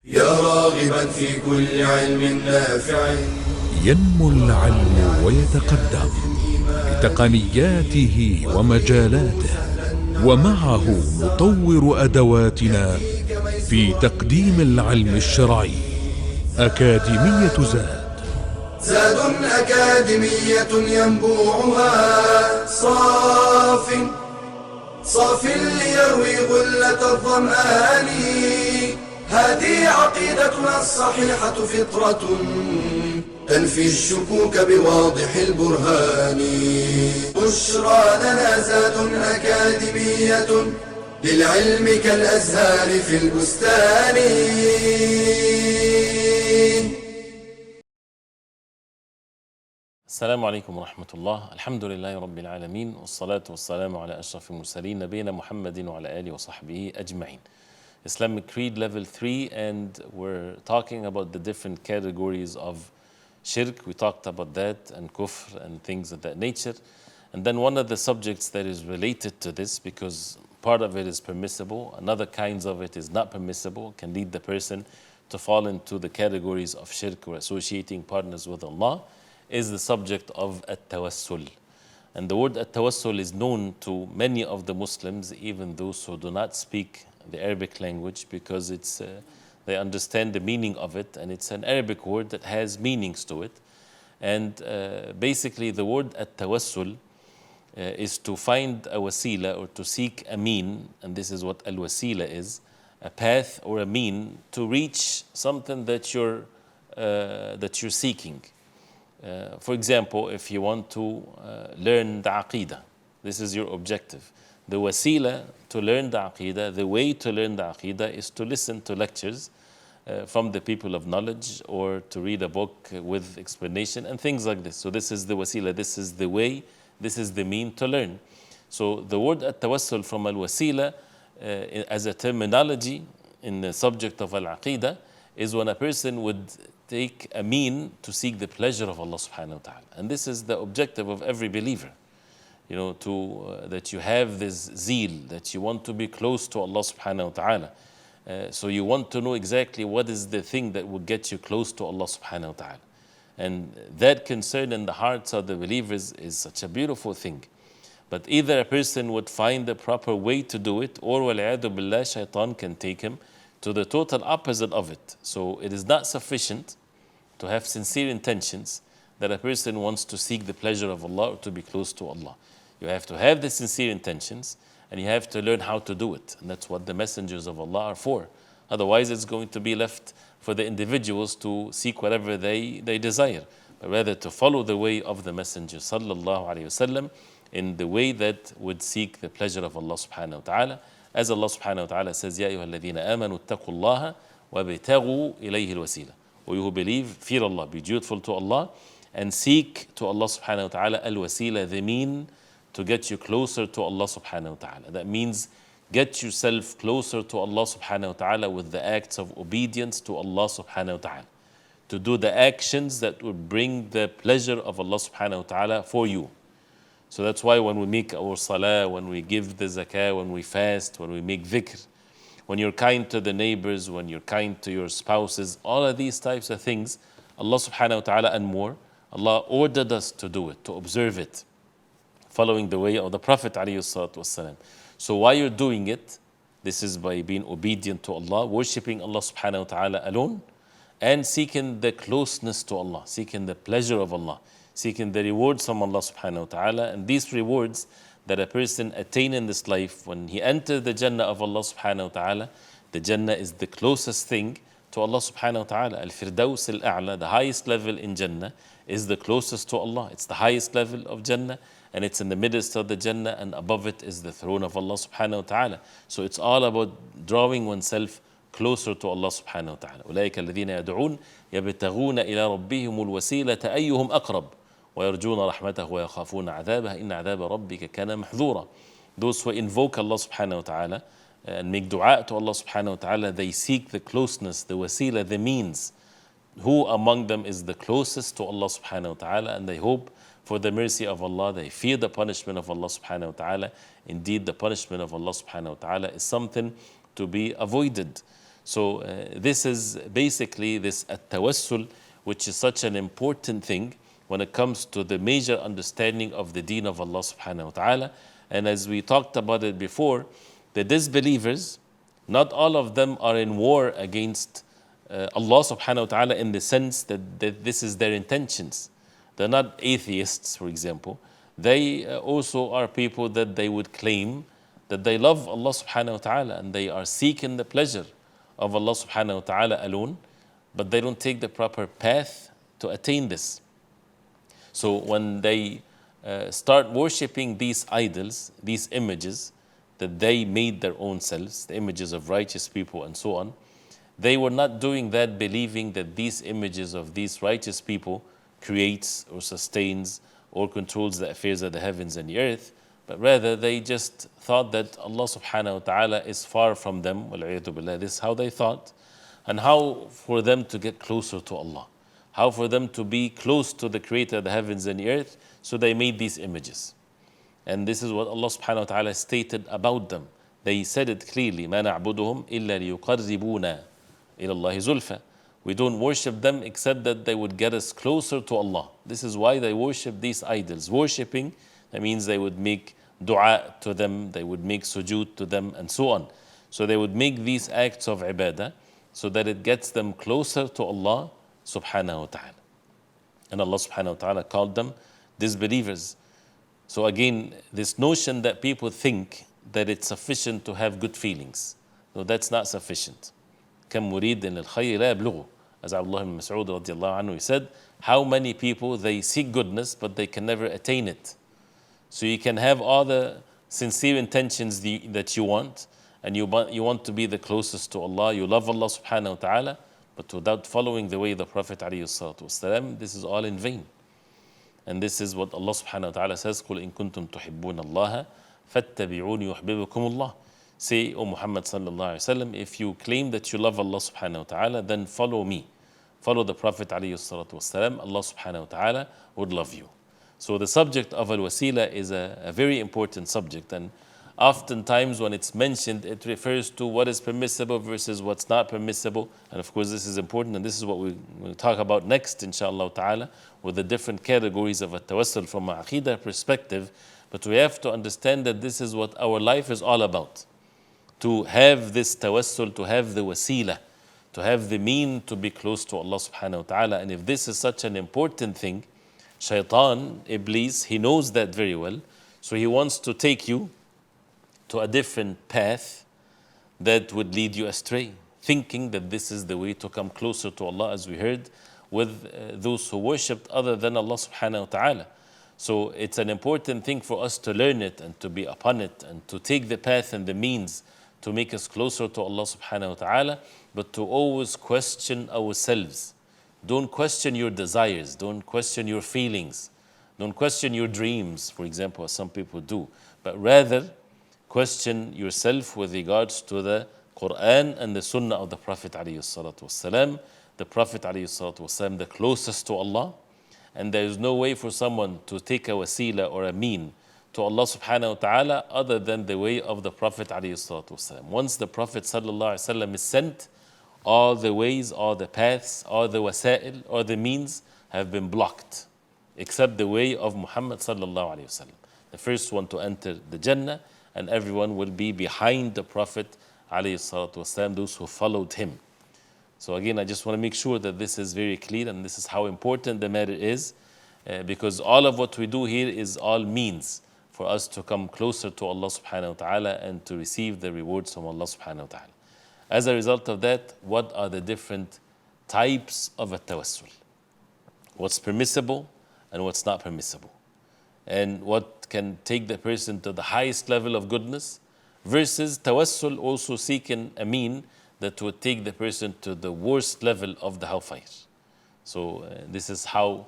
يا راغبا في كل علم نافع. ينمو العلم ويتقدم بتقنياته ومجالاته، ومعه نطور أدواتنا في تقديم العلم الشرعي. أكاديمية زاد أكاديمية ينبوعها صاف ليروي غلة الظمآن. هذه عقيدتنا الصحيحة فطرة تنفي الشكوك بواضح البرهان. بشرى لنا زاد أكاديمية للعلم كالأزهار في البستان. السلام عليكم ورحمة الله. الحمد لله رب العالمين، والصلاة والسلام على أشرف المرسلين نبينا محمد وعلى آله وصحبه أجمعين. Islamic Creed level 3, and we're talking about the different categories of shirk. We talked about that and kufr and things of that nature. And then one of the subjects that is related to this, because part of it is permissible, another kinds of it is not permissible, can lead the person to fall into the categories of shirk or associating partners with Allah, is the subject of at-tawassul. And the word at-tawassul is known to many of the Muslims, even those who do not speak the Arabic language, because they understand the meaning of it, and it's an Arabic word that has meanings to it. And basically the word at-tawassul is to find a wasila, or to seek a mean, and this is what al-wasila is, a path or a mean to reach something that you're seeking. For example, if you want to learn the Aqeedah, this is your objective. The wasila to learn the Aqeedah, the way to learn the Aqeedah, is to listen to lectures from the people of knowledge, or to read a book with explanation and things like this. So this is the wasila, this is the way, this is the mean to learn. So the word at-tawassul from al-wasila as a terminology in the subject of al-Aqeedah is when a person would take a mean to seek the pleasure of Allah subhanahu wa ta'ala. And this is the objective of every believer. That you have this zeal, that you want to be close to Allah subhanahu wa ta'ala. So you want to know exactly what is the thing that will get you close to Allah subhanahu wa ta'ala. And that concern in the hearts of the believers is such a beautiful thing. But either a person would find the proper way to do it, or wal'iyadu billah, shaitan can take him to the total opposite of it. So it is not sufficient to have sincere intentions that a person wants to seek the pleasure of Allah or to be close to Allah. You have to have the sincere intentions, and you have to learn how to do it. And that's what the messengers of Allah are for. Otherwise, it's going to be left for the individuals to seek whatever they desire, but rather to follow the way of the Messenger sallallahu alaihi wasallam in the way that would seek the pleasure of Allah subhanahu wa ta'ala. As Allah subhanahu wa ta'ala says, Ya ayyuha alladhina amanu ittaqullaha wabtaghu ilayhi alwasila. O you who believe, fear Allah, be dutiful to Allah, and seek to Allah subhanahu wa ta'ala al-wasila, the mean to get you closer to Allah subhanahu wa ta'ala. That means get yourself closer to Allah subhanahu wa ta'ala with the acts of obedience to Allah subhanahu wa ta'ala. To do the actions that will bring the pleasure of Allah subhanahu wa ta'ala for you. So that's why when we make our salah, when we give the zakah, when we fast, when we make dhikr, when you're kind to the neighbors, when you're kind to your spouses, all of these types of things, Allah subhanahu wa ta'ala and more, Allah ordered us to do it, to observe it, following the way of the Prophet alayhi salatu wasalam. So while you're doing it, this is by being obedient to Allah, worshipping Allah subhanahu wa ta'ala alone, and seeking the closeness to Allah, seeking the pleasure of Allah, seeking the rewards from Allah subhanahu wa ta'ala. And these rewards that a person attain in this life, when he enters the Jannah of Allah subhanahu wa ta'ala, the Jannah is the closest thing to Allah subhanahu wa ta'ala. Al-Firdaus al-A'la, the highest level in Jannah, is the closest to Allah. It's the highest level of Jannah, and it's in the midst of the Jannah, and above it is the throne of Allah subhanahu wa ta'ala. So it's all about drawing oneself closer to Allah subhanahu wa ta'ala. أولئك الذين يدعون يبتغون إلى ربهم الوسيلة أيهم أقرب ويرجون رحمته ويخافون عذابه إن عذاب ربك كان محذورا. Those who invoke Allah subhanahu wa ta'ala and make dua to Allah subhanahu wa ta'ala, they seek the closeness, the wasila, the means. Who among them is the closest to Allah subhanahu wa ta'ala, and they hope for the mercy of Allah, they fear the punishment of Allah subhanahu wa ta'ala. Indeed, the punishment of Allah subhanahu wa ta'ala is something to be avoided. So this is basically this at-tawassul, which is such an important thing when it comes to the major understanding of the deen of Allah subhanahu wa ta'ala. And as we talked about it before, the disbelievers, not all of them are in war against Allah subhanahu wa ta'ala in the sense that this is their intentions. They're not atheists, for example. They also are people that they would claim that they love Allah subhanahu wa ta'ala and they are seeking the pleasure of Allah subhanahu wa ta'ala alone, but they don't take the proper path to attain this. So when they start worshipping these idols, these images that they made their own selves, the images of righteous people and so on, they were not doing that believing that these images of these righteous people creates or sustains or controls the affairs of the heavens and the earth, but rather they just thought that Allah subhanahu wa ta'ala is far from them. Wal-'iyadhu billah. This is how they thought, and how for them to get closer to Allah, how for them to be close to the creator of the heavens and the earth. So they made these images. And this is what Allah subhanahu wa ta'ala stated about them. They said it clearly, مَا نَعْبُدُهُمْ إِلَّا لِيُقَرِّبُونَ إِلَى اللَّهِ زُلْفَى. We don't worship them except that they would get us closer to Allah. This is why they worship these idols. Worshipping, that means they would make dua to them, they would make sujood to them, and so on. So they would make these acts of ibadah so that it gets them closer to Allah subhanahu wa ta'ala. And Allah subhanahu wa ta'ala called them disbelievers. So again, this notion that people think that it's sufficient to have good feelings. No, that's not sufficient. كم مريد للخير لا يبلغه. As Abdullah ibn Mas'ud radiallahu anhu, he said, how many people, they seek goodness, but they can never attain it. So you can have all the sincere intentions that you want, and you want to be the closest to Allah, you love Allah subhanahu wa ta'ala, but without following the way of the Prophet alayhi salatu wasalam, this is all in vain. And this is what Allah subhanahu wa ta'ala says, قُلْ إِن كُنْتُمْ تُحِبُّونَ اللَّهَ فَاتَّبِعُونِ يُحْبِبُكُمُ اللَّهِ. Say, O Muhammad sallallahu alayhi wa sallam, if you claim that you love Allah subhanahu wa ta'ala, then follow me. Follow the Prophet alayhi salatu wasalam, Allah subhanahu wa ta'ala would love you. So the subject of al-wasila is a very important subject, and oftentimes when it's mentioned, it refers to what is permissible versus what's not permissible. And of course this is important, and this is what we'll talk about next inshallah ta'ala, with the different categories of at-tawassul from an aqeedah perspective. But we have to understand that this is what our life is all about. To have this tawassul, to have the wasila, to have the mean to be close to Allah subhanahu wa ta'ala. And if this is such an important thing, Shaitan, Iblis, he knows that very well. So he wants to take you to a different path that would lead you astray, thinking that this is the way to come closer to Allah, as we heard with those who worshipped other than Allah subhanahu wa ta'ala. So it's an important thing for us to learn it and to be upon it and to take the path and the means to make us closer to Allah subhanahu wa ta'ala, but to always question ourselves. Don't question your desires, don't question your feelings, don't question your dreams, for example, as some people do, but rather question yourself with regards to the Quran and the Sunnah of the Prophet alayhi salatu wasalam. The Prophet alayhi salatu wasalam, the closest to Allah, and there is no way for someone to take a wasila or a mean to Allah subhanahu wa ta'ala other than the way of the Prophet alayhi salatu wasalam. Once the Prophet sallallahu alayhi wasallam is sent, all the ways, all the paths, all the wasa'il, all the means have been blocked, except the way of Muhammad sallallahu alayhi wasallam, the first one to enter the Jannah, and everyone will be behind the Prophet alayhi salatu wasallam, those who followed him. So again, I just want to make sure that this is very clear, and this is how important the matter is, because all of what we do here is all means for us to come closer to Allah subhanahu wa ta'ala and to receive the rewards from Allah subhanahu wa ta'ala. As a result of that, what are the different types of at-tawassul? What's permissible and what's not permissible? And what can take the person to the highest level of goodness versus tawassul, also seeking a mean that would take the person to the worst level of the hellfire. So this is how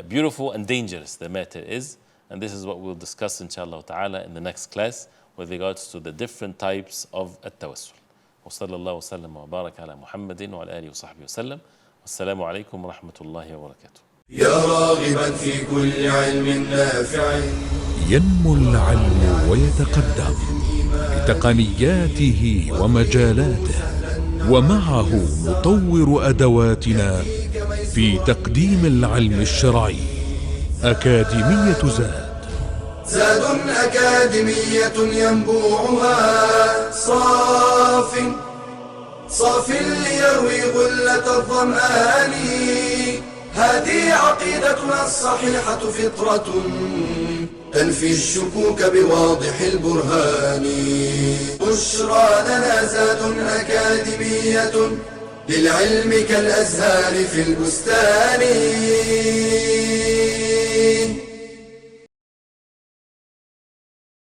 beautiful and dangerous the matter is, and this is what we'll discuss inshallah ta'ala in the next class with regards to the different types of at-tawassul. وصلى الله وسلم وبارك على محمد وعلى آله وصحبه وسلم. والسلام عليكم ورحمة الله وبركاته. يا راغبا في كل علم نافع. ينمو العلم ويتقدم بتقنياته ومجالاته ومعه نطور أدواتنا في تقديم العلم الشرعي. أكاديمية زاد. زاد أكاديمية ينبوعها صاف ليروي غلة الظمآن. هذه عقيدتنا الصحيحة فطرة تنفي الشكوك بواضح البرهان. بشرى لنا زاد أكاديمية للعلم كالأزهار في البستان.